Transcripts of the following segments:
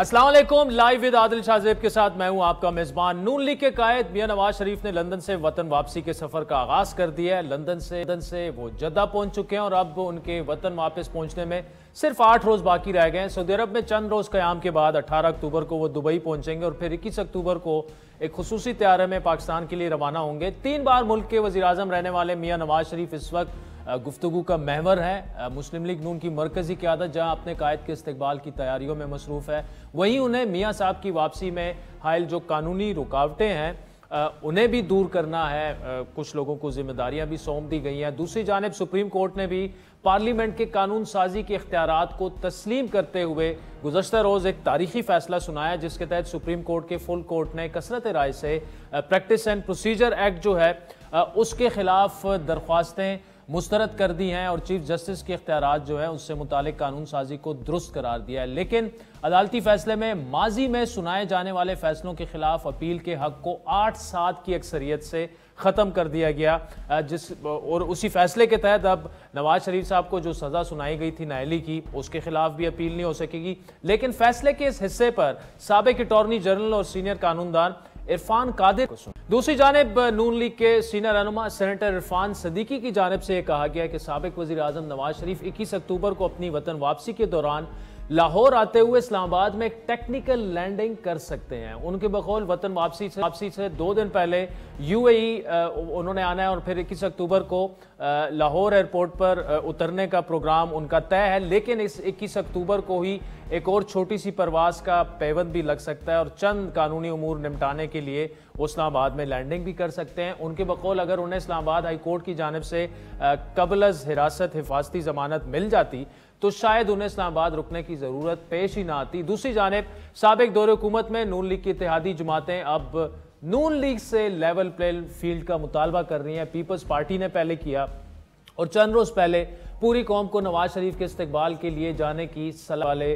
السلام علیکم، live with عادل شاہزیب کے ساتھ میں ہوں آپ کا میزبان۔ نون لیگ کے قائد میاں نواز شریف نے لندن سے وطن واپسی کے سفر کا آغاز کر دیا ہے۔ لندن سے وہ جدہ پہنچ چکے ہیں اور اب ان کے وطن واپس پہنچنے میں صرف 8 روز باقی رہ گئے ہیں۔ سعودی عرب میں چند روز قیام کے بعد 18 اکتوبر کو وہ دبئی پہنچیں گے اور پھر 21 اکتوبر کو ایک خصوصی طیارے میں پاکستان کے لیے روانہ ہوں گے۔ 3 بار ملک کے وزیر اعظم رہنے والے میاں نواز شریف اس وقت گفتگو کا محور ہے۔ مسلم لیگ نون کی مرکزی قیادت جہاں اپنے قائد کے استقبال کی تیاریوں میں مصروف ہے، وہیں انہیں میاں صاحب کی واپسی میں حائل جو قانونی رکاوٹیں ہیں انہیں بھی دور کرنا ہے۔ کچھ لوگوں کو ذمہ داریاں بھی سونپ دی گئی ہیں۔ دوسری جانب سپریم کورٹ نے بھی پارلیمنٹ کے قانون سازی کے اختیارات کو تسلیم کرتے ہوئے گزشتہ روز ایک تاریخی فیصلہ سنایا، جس کے تحت سپریم کورٹ کے فل کورٹ نے کثرت رائے سے پریکٹس اینڈ پروسیجر ایکٹ جو ہے اس کے خلاف درخواستیں مسترد کر دی ہیں اور چیف جسٹس کے اختیارات جو ہیں اس سے متعلق قانون سازی کو درست قرار دیا ہے۔ لیکن عدالتی فیصلے میں ماضی میں سنائے جانے والے فیصلوں کے خلاف اپیل کے حق کو 8-7 کی اکثریت سے ختم کر دیا گیا، اور اسی فیصلے کے تحت اب نواز شریف صاحب کو جو سزا سنائی گئی تھی نااہلی کی، اس کے خلاف بھی اپیل نہیں ہو سکے گی۔ لیکن فیصلے کے اس حصے پر سابق اٹارنی جنرل اور سینئر قانون دان عرفان قادر کو سن۔ دوسری جانب نون لیگ کے سینئر رہنما سینیٹر عرفان صدیقی کی جانب سے یہ کہا گیا کہ سابق وزیر اعظم نواز شریف 21 اکتوبر کو اپنی وطن واپسی کے دوران لاہور آتے ہوئے اسلام آباد میں ایک ٹیکنیکل لینڈنگ کر سکتے ہیں۔ ان کے بقول وطن واپسی سے 2 دن پہلے UAE انہوں نے آنا ہے اور پھر 21 اکتوبر کو لاہور ایئرپورٹ پر اترنے کا پروگرام ان کا طے ہے، لیکن اس 21 اکتوبر کو ہی ایک اور چھوٹی سی پرواز کا پیوند بھی لگ سکتا ہے اور چند قانونی امور نمٹانے کے لیے وہ اسلام آباد میں لینڈنگ بھی کر سکتے ہیں۔ ان کے بقول اگر انہیں اسلام آباد ہائی کورٹ کی جانب سے قبل از حراست حفاظتی ضمانت مل جاتی تو شاید انہیں اسلام آباد رکنے کی ضرورت پیش ہی نہ آتی۔ دوسری جانب سابق دور حکومت میں نون لیگ کی اتحادی جماعتیں اب نون لیگ سے لیول پلے فیلڈ کا مطالبہ کر رہی ہیں۔ پیپلز پارٹی نے پہلے کیا اور چند روز پہلے پوری قوم کو نواز شریف کے استقبال کے لیے جانے کی صلاح والے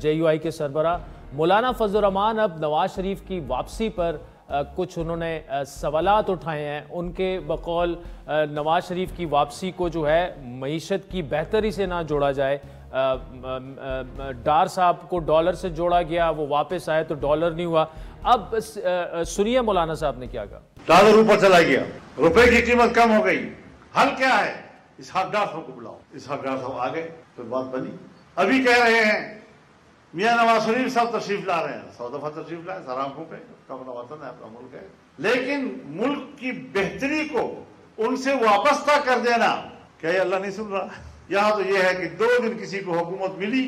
JUI کے سربراہ مولانا فضل الرحمان اب نواز شریف کی واپسی پر کچھ انہوں نے سوالات اٹھائے ہیں۔ ان کے بقول نواز شریف کی واپسی کو جو ہے معیشت کی بہتری سے نہ جوڑا جائے۔ ڈار صاحب کو ڈالر سے جوڑا گیا، وہ واپس آئے تو ڈالر نہیں ہوا۔ اب سنیے مولانا صاحب نے کیا کہا۔ ڈالر اوپر چلا گیا، روپے کی قیمت کم ہو گئی، حل کیا ہے؟ اسحاق ڈار صاحب کو بلاؤ۔ اسحاق ڈار صاحب آ گئے، پھر بات بنی۔ ابھی کہہ رہے ہیں میاں نواز شریف صاحب تشریف لا رہے ہیں، 100 دفعہ تشریف لائے، سر آنکھوں پہ، اپنا وطن ہے، اپنا ملک ہے، لیکن ملک کی بہتری کو ان سے وابستہ کر دینا، کیا یہ اللہ نہیں سن رہا؟ یہاں تو یہ ہے کہ 2 دن کسی کو حکومت ملی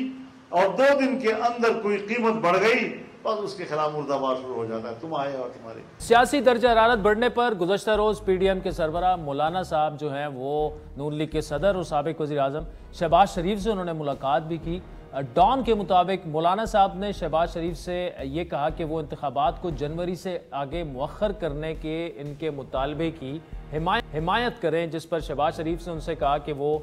اور 2 دن کے اندر کوئی قیمت بڑھ گئی، بس اس کے خلاف مردہ شروع ہو جاتا ہے، تم آئے اور تمہاری۔ سیاسی درجہ حرارت بڑھنے پر گزشتہ روز PDM کے سربراہ مولانا صاحب جو ہیں وہ نون لیگ کے صدر اور سابق وزیر اعظم شہباز شریف سے انہوں نے ملاقات بھی کی۔ ڈان کے مطابق مولانا صاحب نے شہباز شریف سے یہ کہا کہ وہ انتخابات کو جنوری سے آگے مؤخر کرنے کے ان کے مطالبے کی حمایت کریں، جس پر شہباز شریف سے ان سے کہا کہ وہ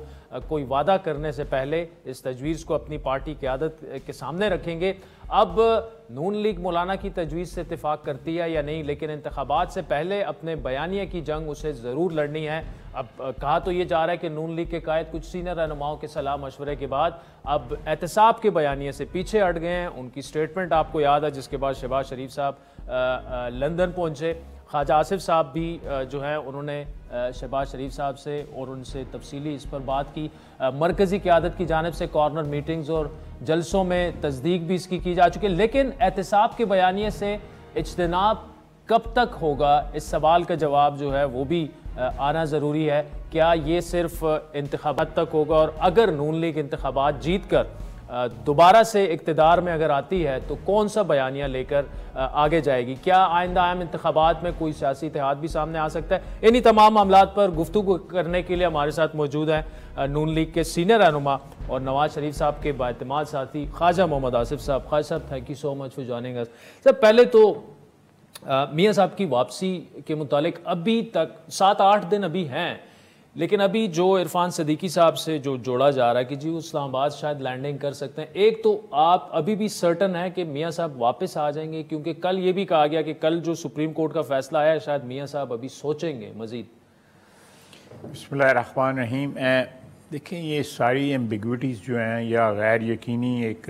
کوئی وعدہ کرنے سے پہلے اس تجویز کو اپنی پارٹی قیادت کے سامنے رکھیں گے۔ اب نون لیگ مولانا کی تجویز سے اتفاق کرتی ہے یا نہیں، لیکن انتخابات سے پہلے اپنے بیانیے کی جنگ اسے ضرور لڑنی ہے۔ اب کہا تو یہ جا رہا ہے کہ نون لیگ کے قائد کچھ سینئر رہنماؤں کے صلاح مشورے کے بعد اب احتساب کے بیانیے سے پیچھے ہٹ گئے ہیں۔ ان کی سٹیٹمنٹ آپ کو یاد ہے، جس کے بعد شہباز شریف صاحب لندن پہنچے۔ خواجہ آصف صاحب بھی جو ہیں انہوں نے شہباز شریف صاحب سے اور ان سے تفصیلی اس پر بات کی۔ مرکزی قیادت کی جانب سے کارنر میٹنگز اور جلسوں میں تصدیق بھی اس کی جا چکی ہے، لیکن احتساب کے بیانیے سے اجتناب کب تک ہوگا، اس سوال کا جواب جو ہے وہ بھی آنا ضروری ہے۔ کیا یہ صرف انتخابات تک ہوگا، اور اگر نون لیگ انتخابات جیت کر دوبارہ سے اقتدار میں اگر آتی ہے تو کون سا بیانیہ لے کر آگے جائے گی؟ کیا آئندہ عام انتخابات میں کوئی سیاسی اتحاد بھی سامنے آ سکتا ہے؟ انہی تمام معاملات پر گفتگو کرنے کے لیے ہمارے ساتھ موجود ہیں نون لیگ کے سینئر رہنما اور نواز شریف صاحب کے بااعتماد ساتھی خواجہ محمد آصف صاحب۔ خواجہ صاحب thank you so much for joining اس۔ سر پہلے تو میاں صاحب کی واپسی کے متعلق ابھی تک 7-8 دن ابھی ہیں، لیکن ابھی جو عرفان صدیقی صاحب سے جو جوڑا جا رہا ہے کہ جی وہ اسلام آباد شاید لینڈنگ کر سکتے ہیں، ایک تو آپ ابھی بھی سرٹن ہے کہ میاں صاحب واپس آ جائیں گے؟ کیونکہ کل یہ بھی کہا گیا کہ کل جو سپریم کورٹ کا فیصلہ آیا ہے شاید میاں صاحب ابھی سوچیں گے مزید۔ بسم اللہ الرحمن الرحیم۔ دیکھیں یہ ساری ایمبیگوٹیز جو ہیں یا غیر یقینی ایک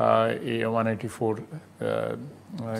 184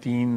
3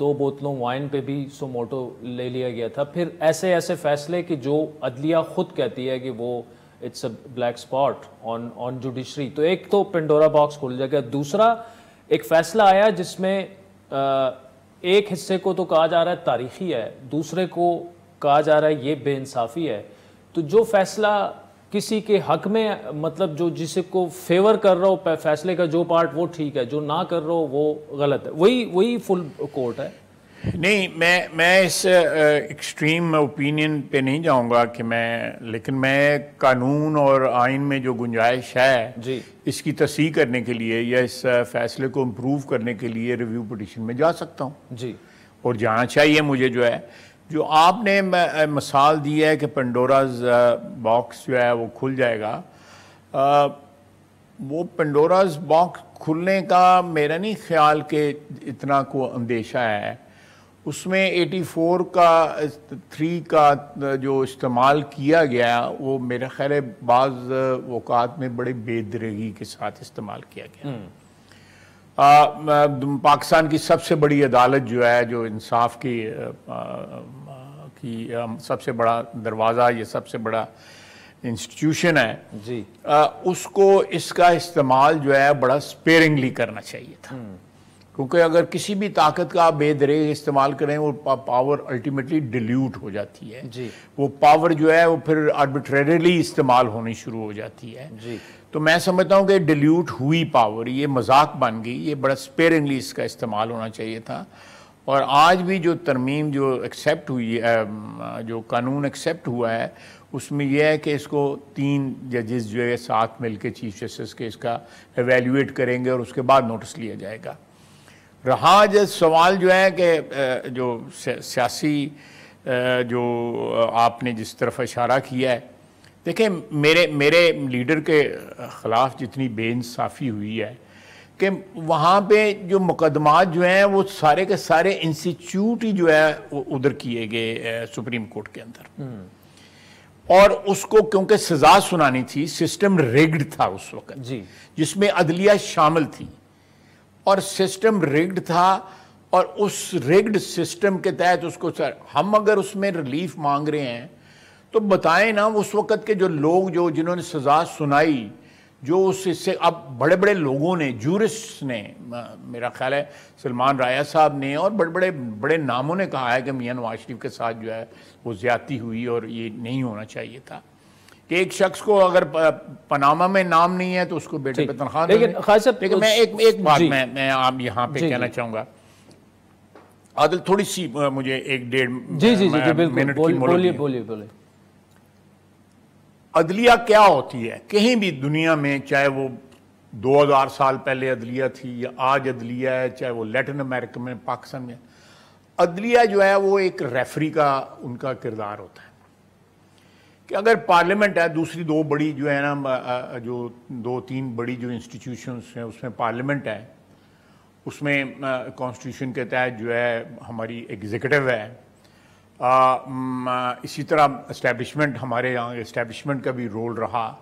2 بوتلوں وائن پہ بھی سوموٹو لے لیا گیا تھا. پھر ایسے ایسے فیصلے کہ جو عدلیہ خود کہتی ہے کہ وہ it's a black spot on judiciary. تو ایک تو پنڈورا باکس کھل جائے گا. دوسرا ایک فیصلہ آیا جس میں ایک حصے کو تو کہا جا رہا ہے تاریخی ہے, دوسرے کو کہا جا رہا ہے یہ بے انصافی ہے. تو جو فیصلہ کسی کے حق میں مطلب جو جسے کو فیور کر رہا ہو فیصلے کا جو پارٹ وہ ٹھیک ہے, جو نہ کر رہا ہو وہ غلط ہے, وہی فل کورٹ ہے. نہیں, میں اس ایکسٹریم اوپینین پہ نہیں جاؤں گا کہ لیکن میں قانون اور آئین میں جو گنجائش ہے جی اس کی تصحیح کرنے کے لیے یا اس فیصلے کو امپروو کرنے کے لیے ریویو پٹیشن میں جا سکتا ہوں جی, اور جانا چاہیے مجھے. جو آپ نے مثال دی ہے کہ پنڈوراز باکس جو ہے وہ کھل جائے گا, وہ پنڈوراز باکس کھلنے کا میرا نہیں خیال کہ اتنا کو اندیشہ ہے. اس میں 84 کا 3 کا جو استعمال کیا گیا وہ میرا خیال ہے بعض اوقات میں بڑے بے درگی کے ساتھ استعمال کیا گیا. پاکستان کی سب سے بڑی عدالت جو ہے, جو انصاف کی سب سے بڑا دروازہ, یہ سب سے بڑا انسٹیٹیوشن ہے جی, اس کو اس کا استعمال جو ہے بڑا سپیرنگلی کرنا چاہیے تھا. کیونکہ اگر کسی بھی طاقت کا آپ بے دریغ استعمال کریں وہ پاور الٹیمیٹلی ڈیلیوٹ ہو جاتی ہے جی, وہ پاور جو ہے وہ پھر آربیٹریریلی استعمال ہونی شروع ہو جاتی ہے جی. تو میں سمجھتا ہوں کہ ڈیلیوٹ ہوئی پاور یہ مذاق بن گئی, یہ بڑا سپیرنگلی اس کا استعمال ہونا چاہیے تھا. اور آج بھی جو ترمیم جو ایکسیپٹ ہوئی ہے, جو قانون ایکسیپٹ ہوا ہے, اس میں یہ ہے کہ اس کو 3 ججز جو ہے ساتھ مل کے چیف جسٹس کے اس کا ایویلیویٹ کریں گے اور اس کے بعد نوٹس لیا جائے گا. رہا جو سوال جو ہے کہ جو سیاسی جو آپ نے جس طرف اشارہ کیا ہے, دیکھیں میرے لیڈر کے خلاف جتنی بے انصافی ہوئی ہے کہ وہاں پہ جو مقدمات جو ہیں وہ سارے کے سارے انسٹیٹیوٹ ہی جو ہے وہ ادھر کیے گئے سپریم کورٹ کے اندر, اور اس کو کیونکہ سزا سنانی تھی, سسٹم ریگڈ تھا اس وقت جی, جس میں عدلیہ شامل تھی, اور سسٹم ریگڈ تھا, اور اس ریگڈ سسٹم کے تحت اس کو ہم اگر اس میں ریلیف مانگ رہے ہیں تو بتائیں نا اس وقت کے جو لوگ جنہوں نے سزا سنائی, جو اس سے اب بڑے بڑے لوگوں نے, جورسٹ نے, میرا خیال ہے سلمان رایا صاحب نے اور بڑے ناموں نے کہا ہے کہ میاں نواز شریف کے ساتھ جو ہے وہ زیادتی ہوئی اور یہ نہیں ہونا چاہیے تھا کہ ایک شخص کو اگر پاناما میں نام نہیں ہے تو اس کو بیٹے پہ تنخواہ دیں. لیکن میں ایک بات میں آپ یہاں پہ کہنا چاہوں گا, عادل تھوڑی سی مجھے 1.5 منٹ کی بولیے. عدلیہ کیا ہوتی ہے کہیں بھی دنیا میں, چاہے وہ 2000 سال پہلے عدلیہ تھی یا آج عدلیہ ہے, چاہے وہ لیٹن امریکہ میں, پاکستان میں, عدلیہ جو ہے وہ ایک ریفری کا ان کا کردار ہوتا ہے کہ اگر پارلیمنٹ ہے, دوسری 2 بڑی جو ہے نا, جو 2-3 بڑی جو انسٹیٹیوشنز ہیں اس میں پارلیمنٹ ہے, اس میں کانسٹیٹیوشن کے تحت جو ہے ہماری ایگزیکٹو ہے, اسی طرح اسٹیبلشمنٹ, ہمارے یہاں اسٹیبلشمنٹ کا بھی رول رہا.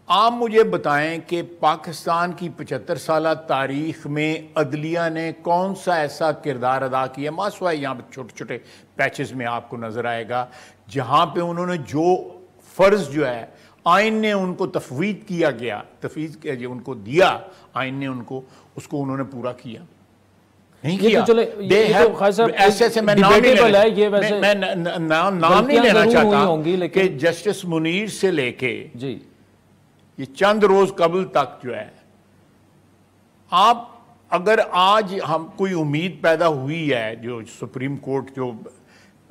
آپ مجھے بتائیں کہ پاکستان کی 75 سالہ تاریخ میں عدلیہ نے کون سا ایسا کردار ادا کیا, ماسوائے یہاں پہ چھوٹے چھوٹے پیچز میں آپ کو نظر آئے گا, جہاں پہ انہوں نے جو فرض جو ہے آئین نے ان کو تفویض کیا گیا, ان کو دیا آئین نے ان کو, اس کو انہوں نے پورا کیا نہیں کیا. ایسے میں نام نہیں لینا چاہتا کہ جسٹس منیر سے لے کے جی یہ چند روز قبل تک جو ہے, آپ اگر آج ہم کوئی امید پیدا ہوئی ہے, جو سپریم کورٹ جو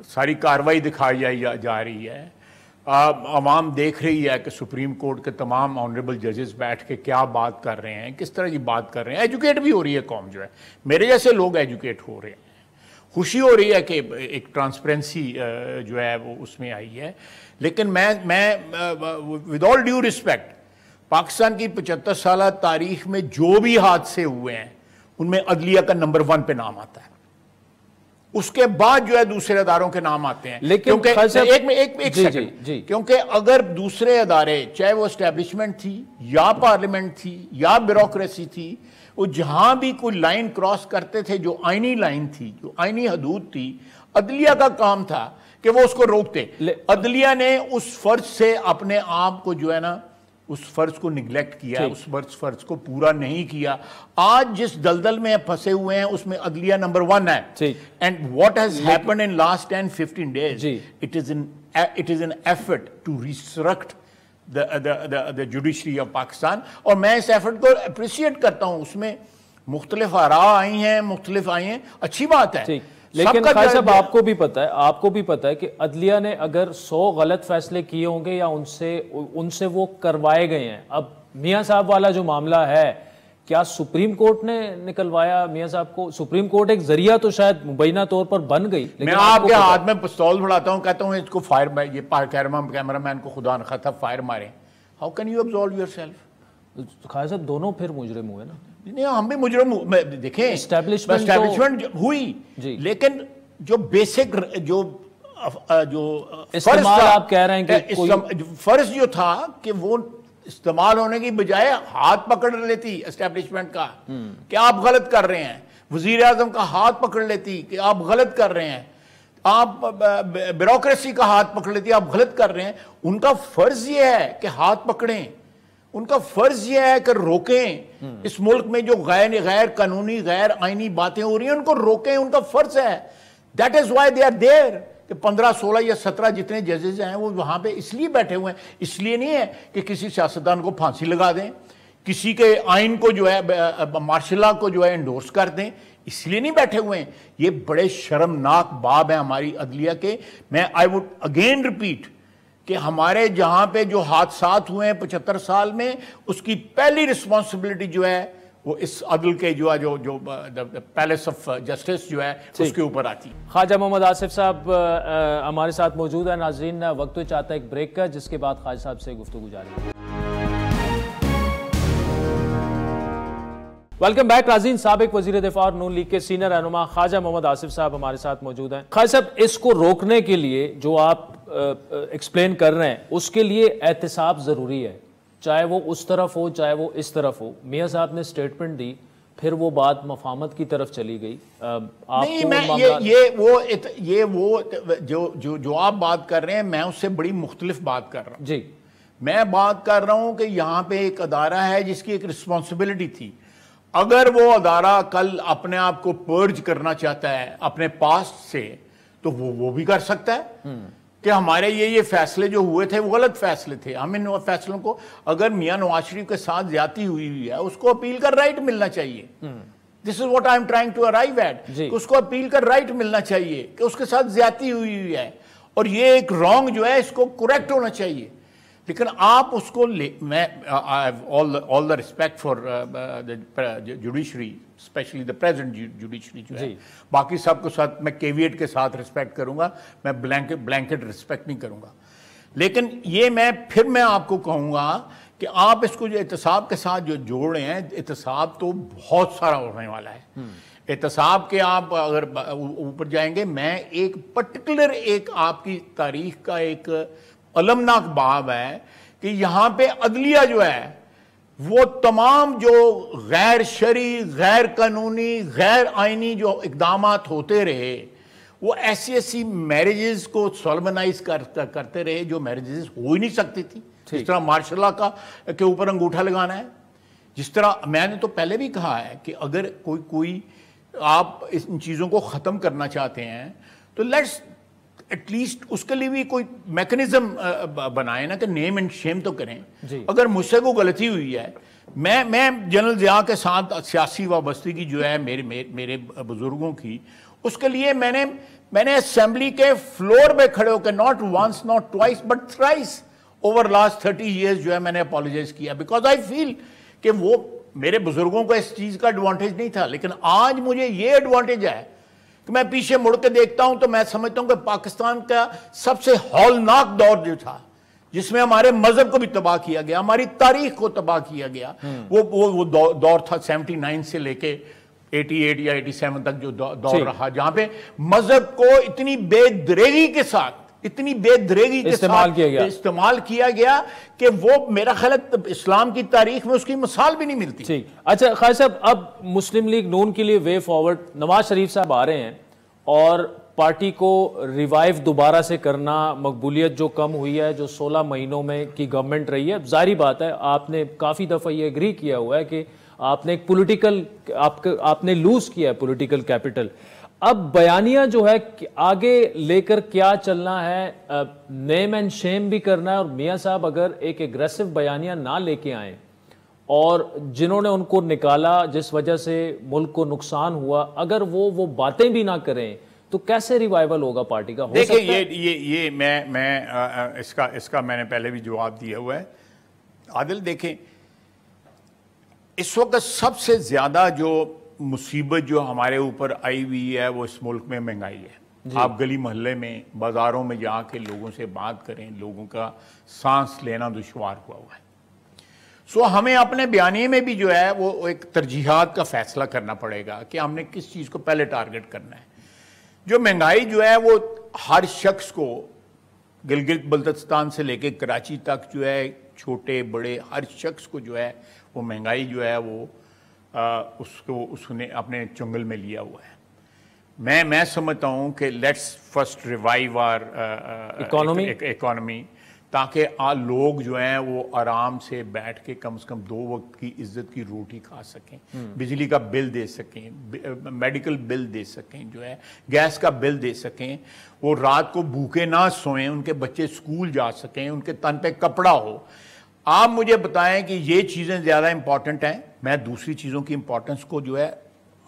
ساری کاروائی دکھائی جا رہی ہے, عوام دیکھ رہی ہے کہ سپریم کورٹ کے تمام آنریبل ججز بیٹھ کے کیا بات کر رہے ہیں, کس طرح کی بات کر رہے ہیں, ایجوکیٹ بھی ہو رہی ہے قوم جو ہے, میرے جیسے لوگ ایجوکیٹ ہو رہے ہیں, خوشی ہو رہی ہے کہ ایک ٹرانسپیرنسی جو ہے وہ اس میں آئی ہے. لیکن میں with all due respect Pakistan کی 75 سالہ تاریخ میں جو بھی حادثے ہوئے ہیں ان میں عدلیہ کا نمبر 1 پہ نام آتا ہے. اس کے بعد جو ہے دوسرے اداروں کے نام آتے ہیں. لیکن ایک سیکنڈ, کیونکہ اگر دوسرے ادارے چاہے وہ اسٹیبلشمنٹ تھی یا پارلیمنٹ تھی یا بیوروکریسی تھی, وہ جہاں بھی کوئی لائن کراس کرتے تھے جو آئینی لائن تھی, جو آئینی حدود تھی, عدلیہ کا کام تھا کہ وہ اس کو روکتے. عدلیہ نے اس فرض سے اپنے آپ کو جو ہے نا اس فرض کو نگلیکٹ کیا, اس فرض کو پورا نہیں کیا. آج جس دلدل میں پھنسے ہوئے ہیں اس میں عدلیہ نمبر 1 ہے. And what has happened in last 10-15 days, it is an effort to resurrect the judiciary of Pakistan. اور میں اس ایفرٹ کو اپریشیٹ کرتا ہوں. اس میں مختلف آراء آئی ہیں, مختلف آئی ہیں, اچھی بات ہے. لیکن خالد صاحب آپ کو بھی پتا ہے کہ عدلیہ نے اگر 100 غلط فیصلے کیے ہوں گے یا ان سے وہ کروائے گئے ہیں. اب میاں صاحب والا جو معاملہ ہے, کیا سپریم کورٹ نے نکلوایا میاں صاحب کو؟ سپریم کورٹ ایک ذریعہ تو شاید مبینہ طور پر بن گئی. میں آپ کے ہاتھ میں پستول بڑھاتا ہوں, کہتا ہوں اس کو فائر, یہ کیمرہ مین کو خدا نخواستہ فائر مارے. How can you absolve yourself؟ خالد صاحب دونوں پھر مجرم ہوئے نا. نہیں, ہم بھی مجرم دیکھیں, اسٹیبلشمنٹ ہوئی, لیکن جو بیسک جو استعمال آپ کہہ رہے ہیں کہ فرض جو تھا کہ وہ استعمال ہونے کی بجائے ہاتھ پکڑ لیتی اسٹیبلشمنٹ کا کہ آپ غلط کر رہے ہیں, وزیر اعظم کا ہاتھ پکڑ لیتی کہ آپ غلط کر رہے ہیں, آپ بیوروکریسی کا ہاتھ پکڑ لیتی آپ غلط کر رہے ہیں. ان کا فرض یہ ہے کہ ہاتھ پکڑیں, ان کا فرض یہ ہے کہ روکیں. اس ملک میں جو غیر قانونی غیر آئینی باتیں ہو رہی ہیں ان کو روکیں, ان کا فرض ہے. That is why they are there. کہ 15, 16 یا 17 جتنے ججز ہیں وہ وہاں پہ اس لیے بیٹھے ہوئے ہیں. اس لیے نہیں ہے کہ کسی سیاستدان کو پھانسی لگا دیں, کسی کے آئین کو جو ہے مارشل لا کو جو ہے انڈورس کر دیں, اس لیے نہیں بیٹھے ہوئے ہیں. یہ بڑے شرمناک باب ہیں ہماری عدلیہ کے. میں آئی وڈ اگین ریپیٹ کہ ہمارے جہاں پہ جو حادثات ہوئے ہیں 75 سال میں, اس کی پہلی رسپانسبلٹی جو ہے وہ اس عدل کے جو پیلس آف جسٹس جو ہے اس کے اوپر آتی. خواجہ محمد آصف صاحب ہمارے ساتھ موجود ہیں. ناظرین, وقت تو چاہتا ہے ایک بریک کا, جس کے بعد خواجہ صاحب سے گفتگو جاری ہے. ویلکم بیک ناظرین. سابق وزیر دفاع اور نون لیگ کے سینئر رہنما خواجہ محمد آصف صاحب ہمارے ساتھ موجود ہیں. خواجہ صاحب, اس کو روکنے کے لیے جو آپ ایکسپلین کر رہے ہیں اس کے لیے احتساب ضروری ہے, چاہے وہ اس طرف ہو چاہے وہ اس طرف ہو. میاں صاحب نے سٹیٹمنٹ دی, پھر وہ بات مفاہمت کی طرف چلی گئی. جو آپ بات کر رہے ہیں میں اس سے بڑی مختلف بات کر رہا ہوں. جی, میں بات کر رہا ہوں کہ یہاں پہ ایک ادارہ ہے جس کی ایک رسپانسبلٹی تھی. اگر وہ ادارہ کل اپنے آپ کو پرج کرنا چاہتا ہے اپنے پاسٹ سے تو وہ بھی کر سکتا ہے کہ ہمارے یہ فیصلے جو ہوئے تھے وہ غلط فیصلے تھے. ہم ان فیصلوں کو, اگر میاں نواز شریف کے ساتھ زیادتی ہوئی ہے اس کو اپیل کا رائٹ ملنا چاہیے. This is what I am trying to arrive at. اس کو اپیل کا رائٹ ملنا چاہیے کہ اس کے ساتھ زیادتی ہوئی ہے اور یہ ایک رانگ جو ہے اس کو کریکٹ ہونا چاہیے. لیکن آپ اس کو میں all the respect for the judiciary, especially the present judiciary جو ہے, باقی سب کے ساتھ میں کیویٹ کے ساتھ رسپیکٹ کروں گا, میں بلینکٹ رسپیکٹ نہیں کروں گا. لیکن یہ میں آپ کو کہوں گا کہ آپ اس کو جو احتساب کے ساتھ جو جوڑ رہے ہیں, احتساب تو بہت سارا ہونے والا ہے. احتساب کے آپ اگر اوپر جائیں گے, میں ایک پرٹیکولر ایک آپ کی تاریخ کا ایک المناک باب ہے کہ یہاں پہ عدلیہ جو ہے وہ تمام جو غیر شرعی, غیر قانونی, غیر آئینی جو اقدامات ہوتے رہے وہ ایسی میریجز کو سالمنائز کرتے رہے جو میریجز ہو ہی نہیں سکتی تھی. جس طرح مارشل لا کے اوپر انگوٹھا لگانا ہے, جس طرح میں نے تو پہلے بھی کہا ہے کہ اگر کوئی آپ ان چیزوں کو ختم کرنا چاہتے ہیں تو لیٹس ایٹ لیسٹ اس کے لیے بھی کوئی میکنزم بنائے نا کہ نیم اینڈ شیم تو کریں. اگر مجھ سے کوئی غلطی ہوئی ہے, میں جنرل ضیاء کے ساتھ سیاسی وابستگی جو ہے میرے بزرگوں کی, اس کے لیے میں نے اسمبلی کے فلور پہ کھڑے ہو کے not once not twice but thrice over last 30 years جو ہے میں نے اپالوجائز کیا, بیکاز آئی فیل کہ وہ میرے بزرگوں کو اس چیز کا ایڈوانٹیج نہیں تھا. لیکن آج مجھے یہ ایڈوانٹیج ہے کہ میں پیچھے مڑ کے دیکھتا ہوں تو میں سمجھتا ہوں کہ پاکستان کا سب سے ہولناک دور جو تھا, جس میں ہمارے مذہب کو بھی تباہ کیا گیا, ہماری تاریخ کو تباہ کیا گیا, وہ دور تھا 79 سے لے کے 88 یا 87 تک جو دور رہا، جہاں پہ مذہب کو اتنی بے دریغی کے ساتھ استعمال کیا گیا کہ وہ میرا خیال ہے اسلام کی تاریخ میں اس کی مثال بھی نہیں ملتی. اچھا خالد صاحب، اب مسلم لیگ نون کے لیے وے فارورڈ نواز شریف صاحب آ رہے ہیں اور پارٹی کو ریوائیو دوبارہ سے کرنا، مقبولیت جو کم ہوئی ہے، جو 16 مہینوں میں کی گورنمنٹ رہی ہے، ظاہری بات ہے آپ نے کافی دفعہ یہ اگری کیا ہوا ہے کہ آپ نے ایک پولیٹیکل آپ نے لوز کیا ہے پولیٹیکل کیپٹل. اب بیانیہ جو ہے آگے لے کر کیا چلنا ہے، نیم اینڈ شیم بھی کرنا ہے، اور میاں صاحب اگر ایک ایگریسو بیانیہ نہ لے کے آئیں اور جنہوں نے ان کو نکالا جس وجہ سے ملک کو نقصان ہوا، اگر وہ باتیں بھی نہ کریں تو کیسے ریوائیول ہوگا پارٹی کا؟ دیکھیں یہ میں اس کا میں نے پہلے بھی جواب دیا ہوا ہے. عادل دیکھیں، اس وقت سب سے زیادہ جو مصیبت جو ہمارے اوپر آئی ہوئی ہے وہ اس ملک میں مہنگائی ہے. آپ گلی محلے میں، بازاروں میں جا کے لوگوں سے بات کریں، لوگوں کا سانس لینا دشوار ہوا ہے. سو ہمیں اپنے بیانیے میں بھی جو ہے وہ ایک ترجیحات کا فیصلہ کرنا پڑے گا کہ ہم نے کس چیز کو پہلے ٹارگٹ کرنا ہے. جو مہنگائی جو ہے وہ ہر شخص کو، گلگت بلتستان سے لے کے کراچی تک جو ہے، چھوٹے بڑے ہر شخص کو جو ہے وہ مہنگائی جو ہے وہ اس نے اپنے چنگل میں لیا ہوا ہے. میں سمجھتا ہوں کہ let's first revive our economy, تاکہ لوگ جو ہیں وہ آرام سے بیٹھ کے کم سے کم 2 وقت کی عزت کی روٹی کھا سکیں، بجلی کا بل دے سکیں، میڈیکل بل دے سکیں، جو ہے گیس کا بل دے سکیں، وہ رات کو بھوکے نہ سوئیں، ان کے بچے اسکول جا سکیں، ان کے تن پہ کپڑا ہو. آپ مجھے بتائیں کہ یہ چیزیں زیادہ امپورٹنٹ ہیں. میں دوسری چیزوں کی امپورٹنس کو جو ہے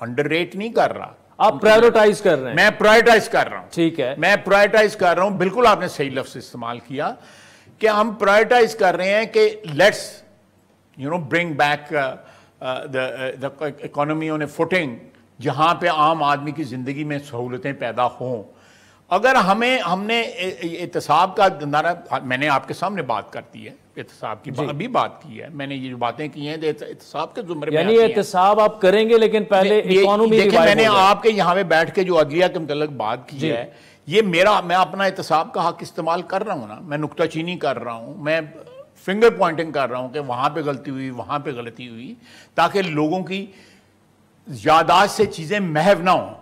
انڈر ریٹ نہیں کر رہا. آپ پرائیورٹائز کر رہے ہیں. میں پرائیورٹائز کر رہا ہوں. ٹھیک ہے، میں پرائیورٹائز کر رہا ہوں. بالکل آپ نے صحیح لفظ استعمال کیا کہ ہم پرائیورٹائز کر رہے ہیں کہ let's bring back the economy on a footing، جہاں پہ عام آدمی کی زندگی میں سہولتیں پیدا ہوں. اگر ہم نے احتساب کا میں نے آپ کے سامنے بات کر دی ہے، احتساب کی ابھی بات کی ہے، میں نے یہ جو باتیں کی ہیں احتساب کے زمرے میں، یعنی احتساب آپ کریں گے لیکن پہلے اکانومی دیکھیں، میں نے آپ کے یہاں پہ بیٹھ کے جو عدلیہ کے متعلق بات کی ہے، یہ میں اپنا احتساب کا حق استعمال کر رہا ہوں نا. میں نکتہ چینی کر رہا ہوں، میں فنگر پوائنٹنگ کر رہا ہوں کہ وہاں پہ غلطی ہوئی، وہاں پہ غلطی ہوئی، تاکہ لوگوں کی یاداشت سے چیزیں محو نہ ہوں،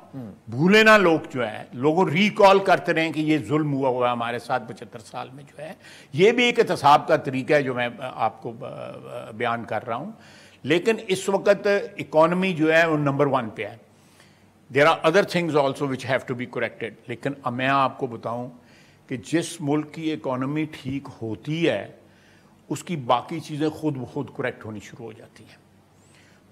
بھولے نہ لوگ، جو ہے لوگوں ریکال کرتے رہیں کہ یہ ظلم ہوا ہے ہمارے ساتھ 75 سال میں. جو ہے یہ بھی ایک احتساب کا طریقہ ہے جو میں آپ کو بیان کر رہا ہوں. لیکن اس وقت اکانومی جو ہے وہ نمبر 1 پہ ہے. There are other things also which have to be corrected. لیکن میں آپ کو بتاؤں کہ جس ملک کی اکانومی ٹھیک ہوتی ہے اس کی باقی چیزیں خود بخود کریکٹ ہونی شروع ہو جاتی ہیں.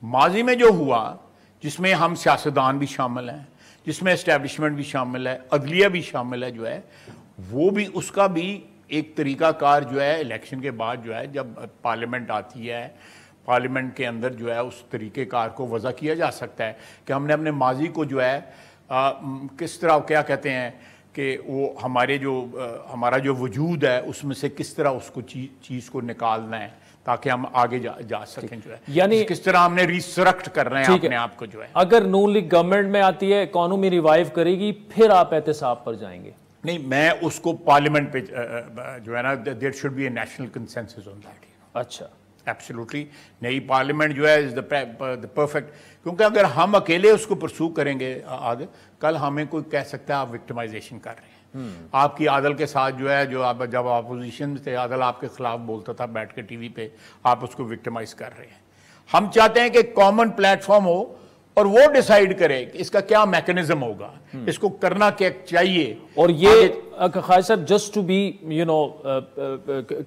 ماضی میں جو ہوا، جس میں ہم سیاستدان بھی شامل ہیں، جس میں اسٹیبلشمنٹ بھی شامل ہے، عدلیہ بھی شامل ہے، جو ہے وہ بھی اس کا بھی ایک طریقہ کار جو ہے الیکشن کے بعد جو ہے جب پارلیمنٹ آتی ہے، پارلیمنٹ کے اندر جو ہے اس طریقہ کار کو وضع کیا جا سکتا ہے کہ ہم نے اپنے ماضی کو جو ہے کس طرح، کیا کہتے ہیں کہ وہ ہمارا جو وجود ہے اس میں سے کس طرح اس کو چیز کو نکالنا ہے تاکہ ہم آگے جا سکیں، جو ہے یعنی کس طرح ہم نے ریسٹرکٹ کرنا ہے اپنے آپ کو. جو ہے اگر نون لیگ گورنمنٹ میں آتی ہے، اکانومی ریوائیو کرے گی، پھر آپ احتساب پر جائیں گے؟ نہیں، میں اس کو پارلیمنٹ پہ جو ہے نا، there should be a national consensus on that. اچھا، ایبسلیوٹلی. نئی پارلیمنٹ جو ہے از دا پرفیکٹ، کیونکہ اگر ہم اکیلے اس کو پرسو کریں گے عادل، کل ہمیں کوئی کہہ سکتا ہے آپ وکٹمائزیشن کر رہے ہیں. آپ کی عادل کے ساتھ جو ہے، جو آپ جب اپوزیشن میں تھے، عادل آپ کے خلاف بولتا تھا بیٹھ کے ٹی وی پہ، آپ اس کو وکٹمائز کر رہے ہیں. ہم چاہتے ہیں کہ کامن پلیٹ فارم ہو اور وہ ڈیسائیڈ کرے کہ اس کا کیا میکنزم ہوگا، اس کو کرنا کیا چاہیے. اور یہ خالد صاحب جسٹ ٹو بی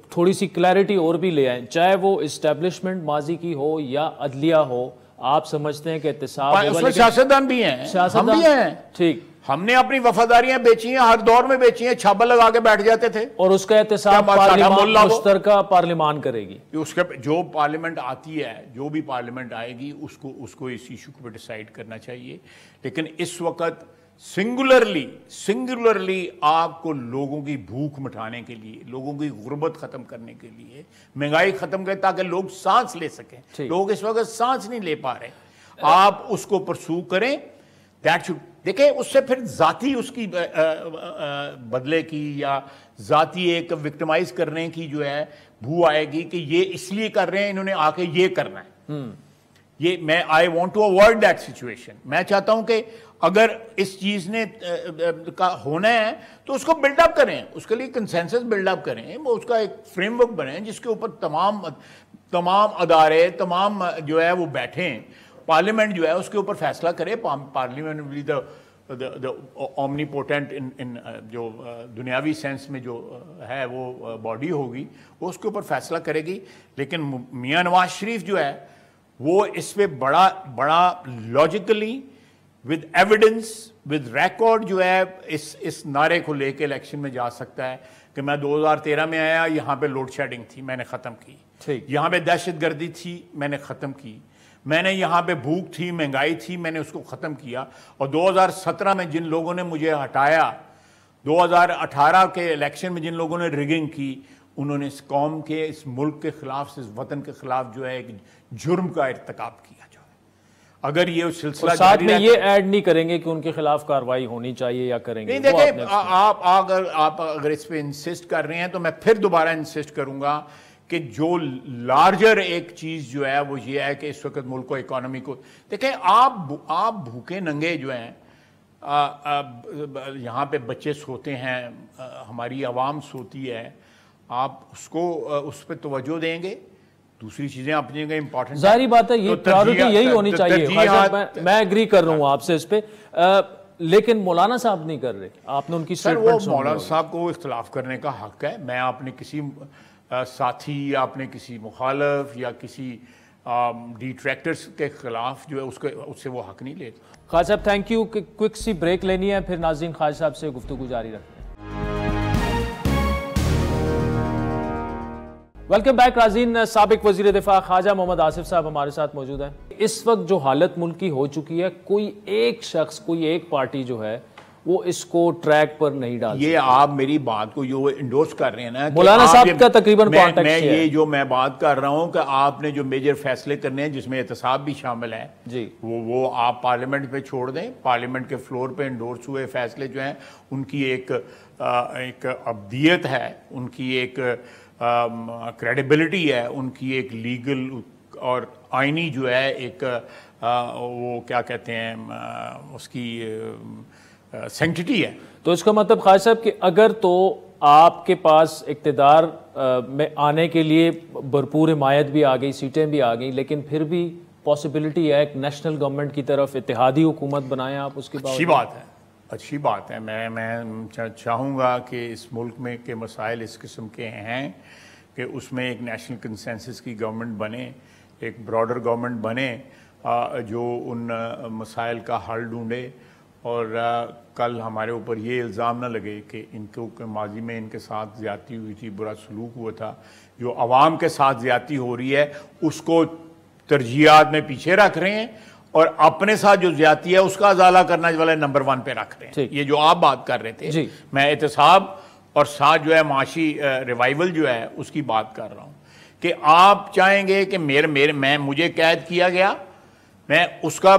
تھوڑی سی کلیئرٹی اور بھی لے آئیں، چاہے وہ اسٹیبلشمنٹ ماضی کی ہو یا عدلیہ ہو، آپ سمجھتے ہیں کہ احتساب اس میں سیاستدان بھی ہیں، ہم بھی ہیں. ٹھیک، ہم نے اپنی وفاداریاں بیچی ہیں، ہر دور میں بیچی ہیں، چھاپا لگا کے بیٹھ جاتے تھے. اور اس کا احتساب مشترکہ پارلیمان کرے گی. اس کا جو پارلیمنٹ آتی ہے، جو بھی پارلیمنٹ آئے گی، اس کو اس ایشو کو ڈیسائیڈ کرنا چاہیے. لیکن اس وقت سنگولرلی آپ کو لوگوں کی بھوک مٹھانے کے لیے، لوگوں کی غربت ختم کرنے کے لیے، مہنگائی ختم کریں تاکہ لوگ سانس لے سکیں. لوگ اس وقت سانس نہیں لے پا رہے. آپ اس کو پرسو کریں. دیٹ شوڈ دیکھیں اس سے پھر ذاتی اس کی بدلے کی یا ذاتی ایک وکٹمائز کرنے کی جو ہے بھو آئے گی کہ یہ اس لیے کر رہے ہیں انہوں نے آ کے یہ کرنا ہے. یہ میں I want to avoid that situation. میں چاہتا ہوں کہ اگر اس چیز نے کا ہونا ہے تو اس کو بلڈ اپ کریں, اس کے لیے کنسنسس بلڈ اپ کریں, وہ اس کا ایک فریم ورک بنیں جس کے اوپر تمام ادارے تمام جو ہے وہ بیٹھیں, پارلیمنٹ جو ہے اس کے اوپر فیصلہ کرے. پارلیمنٹ اومنی پوٹینٹ ان جو دنیاوی سینس میں جو ہے وہ باڈی ہوگی, وہ اس کے اوپر فیصلہ کرے گی. لیکن میاں نواز شریف جو ہے وہ اس پہ بڑا logically with evidence with record جو ہے اس نعرے کو لے کے الیکشن میں جا سکتا ہے کہ میں 2013 میں آیا, یہاں پہ لوڈ شیڈنگ تھی میں نے ختم کی, یہاں پہ دہشت گردی تھی میں نے ختم کی, میں نے یہاں پہ بھوک تھی مہنگائی تھی میں نے اس کو ختم کیا. اور 2017 میں جن لوگوں نے مجھے ہٹایا, 2018 کے الیکشن میں جن لوگوں نے ریگنگ کی, انہوں نے اس قوم کے اس ملک کے خلاف اس وطن کے خلاف جو ہے ایک جرم کا ارتکاب کیا. جو ہے اگر یہ سلسلہ ساتھ میں یہ ایڈ نہیں کریں گے کہ ان کے خلاف کارروائی ہونی چاہیے یا کریں گے. نہیں دیکھیں آپ اگر اس پہ انسسٹ کر رہے ہیں تو میں پھر دوبارہ انسسٹ کروں گا کہ جو لارجر ایک چیز جو ہے وہ یہ ہے کہ اس وقت ملک کو اکانومی کو دیکھیں. آپ بھوکے ننگے جو ہیں, یہاں پہ بچے سوتے ہیں, ہماری عوام سوتی ہے, آپ اس پہ توجہ دیں گے. دوسری چیزیں اپنی جگہ امپورٹنٹ, ظاہری بات ہے یہ پرائیورٹی یہی ہونی چاہیے. میں ایگری کر رہا ہوں آپ سے اس پہ, لیکن مولانا صاحب نہیں کر رہے. آپ نے ان کی سٹیٹمنٹ سن. مولانا صاحب کو اختلاف کرنے کا حق ہے. میں اپنے کسی ساتھی یا اپنے کسی مخالف یا کسی ڈیٹریکٹرز کے خلاف جو ہے اس سے وہ حق نہیں لیتا. خواجہ صاحب تھینک یو. کوئک سی بریک لینی ہے, پھر ناظرین خواجہ صاحب سے گفتگو جاری رکھتے ہیں. ویلکم بیک ناظرین. سابق وزیر دفاع خواجہ محمد آصف صاحب ہمارے ساتھ موجود ہیں. اس وقت جو حالت ملک کی ہو چکی ہے, کوئی ایک شخص کوئی ایک پارٹی جو ہے وہ اس کو ٹریک پر نہیں ڈال. یہ آپ میری بات کو جو انڈورس کر رہے ہیں نا, مولانا صاحب کا تقریباً میں یہ جو میں بات کر رہا ہوں کہ آپ نے جو میجر فیصلے کرنے ہیں جس میں احتساب بھی شامل ہے جی, وہ آپ پارلیمنٹ پہ چھوڑ دیں. پارلیمنٹ کے فلور پہ انڈورس ہوئے فیصلے جو ہیں ان کی ایک ابدیت ہے, ان کی ایک کریڈیبلٹی ہے, ان کی ایک لیگل اور آئینی جو ہے ایک وہ کیا کہتے ہیں اس کی سینکٹیٹی ہے. تو اس کا مطلب خواجہ صاحب کہ اگر تو آپ کے پاس اقتدار میں آنے کے لیے بھرپور حمایت بھی آ گئی, سیٹیں بھی آ گئیں, لیکن پھر بھی پاسبلٹی ہے ایک نیشنل گورنمنٹ کی طرف اتحادی حکومت بنائیں آپ, اس کے بعد اچھی بات ہے. میں چاہوں گا کہ اس ملک میں کے مسائل اس قسم کے ہیں کہ اس میں ایک نیشنل کنسنسس کی گورنمنٹ بنے, ایک براڈر گورنمنٹ بنے جو ان مسائل کا حل ڈھونڈے. اور کل ہمارے اوپر یہ الزام نہ لگے کہ ان کو ماضی میں ان کے ساتھ زیادتی ہوئی تھی, برا سلوک ہوا تھا. جو عوام کے ساتھ زیادتی ہو رہی ہے اس کو ترجیحات میں پیچھے رکھ رہے ہیں اور اپنے ساتھ جو زیادتی ہے اس کا ازالہ کرنا والے نمبر 1 پہ رکھ رہے ہیں. یہ جو آپ بات کر رہے تھے, میں احتساب اور ساتھ جو ہے معاشی ریوائیول جو ہے اس کی بات کر رہا ہوں کہ آپ چاہیں گے کہ مجھے قید کیا گیا, میں اس کا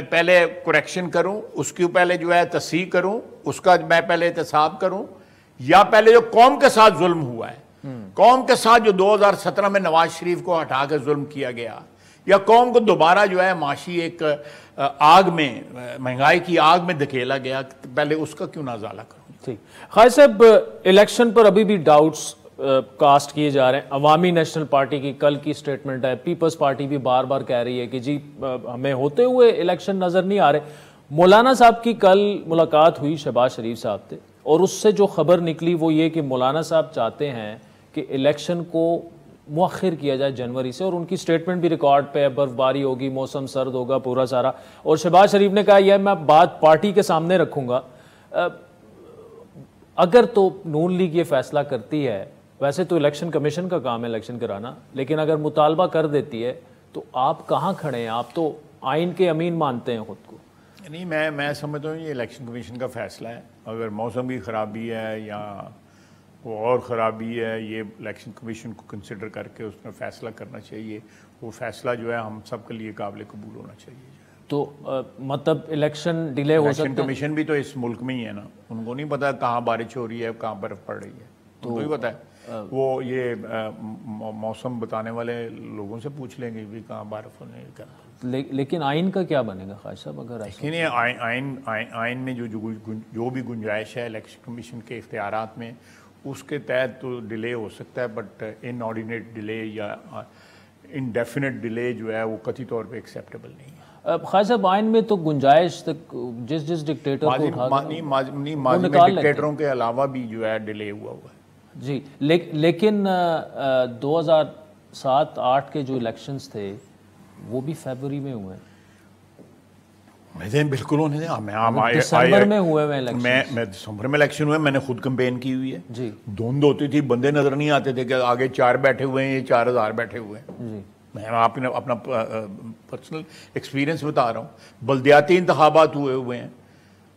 پہلے کریکشن کروں, اس کی پہلے جو ہے تصحیح کروں, اس کا میں پہلے احتساب کروں, یا پہلے جو قوم کے ساتھ ظلم ہوا ہے, قوم کے ساتھ جو 2017 میں نواز شریف کو ہٹا کے ظلم کیا گیا, یا قوم کو دوبارہ جو ہے معاشی ایک آگ میں مہنگائی کی آگ میں دھکیلا گیا, پہلے اس کا کیوں نہ ازالہ کروں. ٹھیک. خواجہ صاحب الیکشن پر ابھی بھی ڈاؤٹس کاسٹ کیے جا رہے ہیں. عوامی نیشنل پارٹی کی کل کی سٹیٹمنٹ ہے, پیپلز پارٹی بھی بار بار کہہ رہی ہے کہ جی ہمیں ہوتے ہوئے الیکشن نظر نہیں آ رہے. مولانا صاحب کی کل ملاقات ہوئی شہباز شریف صاحب سے, اور اس سے جو خبر نکلی وہ یہ کہ مولانا صاحب چاہتے ہیں کہ الیکشن کو مؤخر کیا جائے جنوری سے, اور ان کی سٹیٹمنٹ بھی ریکارڈ پہ ہے, برف باری ہوگی, موسم سرد ہوگا پورا سارا. اور شہباز شریف نے کہا یہ میں بات پارٹی کے سامنے رکھوں گا. اگر تو نون لیگ یہ فیصلہ کرتی ہے, ویسے تو الیکشن کمیشن کا کام ہے الیکشن کرانا, لیکن اگر مطالبہ کر دیتی ہے تو آپ کہاں کھڑے ہیں؟ آپ تو آئین کے امین مانتے ہیں خود کو. نہیں, میں سمجھتا ہوں یہ الیکشن کمیشن کا فیصلہ ہے. اگر موسم کی خرابی ہے یا وہ اور خرابی ہے, یہ الیکشن کمیشن کو کنسیڈر کر کے اس میں فیصلہ کرنا چاہیے. وہ فیصلہ جو ہے ہم سب کے لیے قابل قبول ہونا چاہیے. تو مطلب الیکشن ڈیلے ہو سکتا ہے؟ الیکشن کمیشن بھی تو اس ملک میں ہی ہے نا، ان کو نہیں پتا کہاں بارش ہو رہی ہے کہاں برف پڑ رہی ہے، ان کو ہی پتا ہے۔ وہ یہ موسم بتانے والے لوگوں سے پوچھ لیں گے بھی کہاں برف ہونے کا۔ لیکن آئین کا کیا بنے گا خواجہ صاحب اگر ایسا؟ آئین میں جو بھی گنجائش ہے الیکشن کمیشن کے اختیارات میں، اس کے تحت تو ڈیلے ہو سکتا ہے، بٹ ان آرڈینیٹ ڈیلے یا انڈیفینٹ ڈیلے جو ہے وہ قطعی طور پہ ایکسیپٹیبل نہیں ہے۔ خواجہ صاحب آئین میں تو گنجائش تک جس ڈکٹیٹر کو ماضی میں ڈکٹیٹروں کے علاوہ بھی جو ہے ڈیلے ہوا ہے جی، لیکن 2007-8 کے جو الیکشنز تھے وہ بھی فیبروری میں ہوئے ہیں۔ بالکل ہونے دیں، دسمبر میں ہوئے ہوئے الیکشن، میں دسمبر میں الیکشن ہوئے، میں نے خود کمپین کی ہوئی ہے جی۔ دھند ہوتی تھی، بندے نظر نہیں آتے تھے کہ آگے 4 بیٹھے ہوئے ہیں، یہ 4000 بیٹھے ہوئے ہیں۔ جی، میں آپ نے اپنا پرسنل ایکسپیرینس بتا رہا ہوں۔ بلدیاتی انتخابات ہوئے ہیں،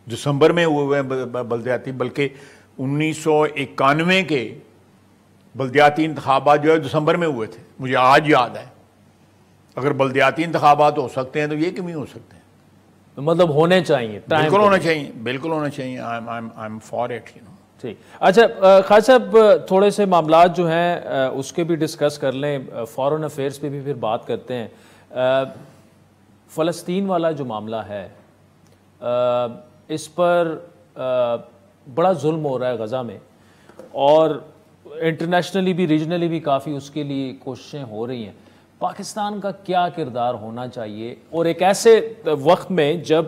دسمبر میں ہوئے ہیں بلدیاتی، بلکہ 1991 کے بلدیاتی انتخابات جو ہے دسمبر میں ہوئے تھے، مجھے آج یاد ہے۔ اگر بلدیاتی انتخابات ہو سکتے ہیں تو یہ کیوں نہیں ہو سکتے ہیں؟ مطلب ہونے چاہیے، بالکل ہونا چاہیے، بالکل ہونا چاہیے۔ I am for it, you know. ٹھیک، اچھا خواجہ صاحب تھوڑے سے معاملات جو ہیں اس کے بھی ڈسکس کر لیں، فارن افیئرس پہ بھی پھر بات کرتے ہیں۔ فلسطین والا جو معاملہ ہے اس پر بڑا ظلم ہو رہا ہے غزہ میں، اور انٹرنیشنلی بھی ریجنلی بھی کافی اس کے لیے کوششیں ہو رہی ہیں۔ پاکستان کا کیا کردار ہونا چاہیے، اور ایک ایسے وقت میں جب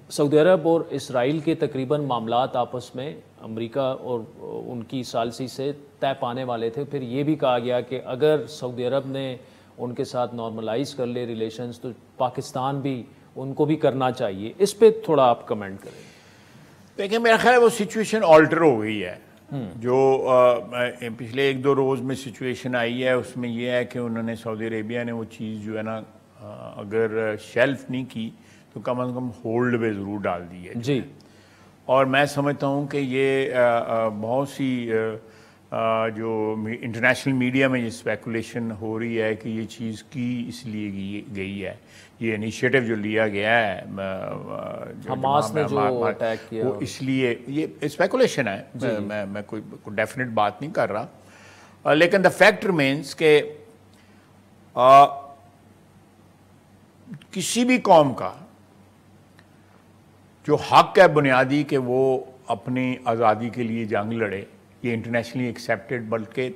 سعودی عرب اور اسرائیل کے تقریباً معاملات آپس میں امریکہ اور ان کی ثالثی سے طے پانے والے تھے، پھر یہ بھی کہا گیا کہ اگر سعودی عرب نے ان کے ساتھ نارملائز کر لے ریلیشنز تو پاکستان بھی ان کو بھی کرنا چاہیے۔ اس پہ تھوڑا آپ کمنٹ کریں۔ دیکھیں، میرا خیال ہے وہ سچویشن آلٹر ہو گئی ہے۔ جو پچھلے 1-2 روز میں سچویشن آئی ہے اس میں یہ ہے کہ انہوں نے سعودی عربیہ نے وہ چیز جو ہے نا اگر شیلف نہیں کی تو کم از کم ہولڈ پہ ضرور ڈال دی ہے جی، اور میں سمجھتا ہوں کہ یہ بہت سی جو انٹرنیشنل میڈیا میں یہ اسپیکولیشن ہو رہی ہے کہ یہ چیز کی اس لیے گئی ہے، یہ انیشیٹو جو لیا گیا ہے حماس نے جو اٹیک کیا، وہ اس لیے، یہ اسپیکولیشن ہے، میں کوئی ڈیفینٹ بات نہیں کر رہا، لیکن دا فیکٹ ریمینز کہ کسی بھی قوم کا جو حق ہے بنیادی کہ وہ اپنی آزادی کے لیے جنگ لڑے، یہ انٹرنیشنلی ایکسیپٹیڈ بلکہ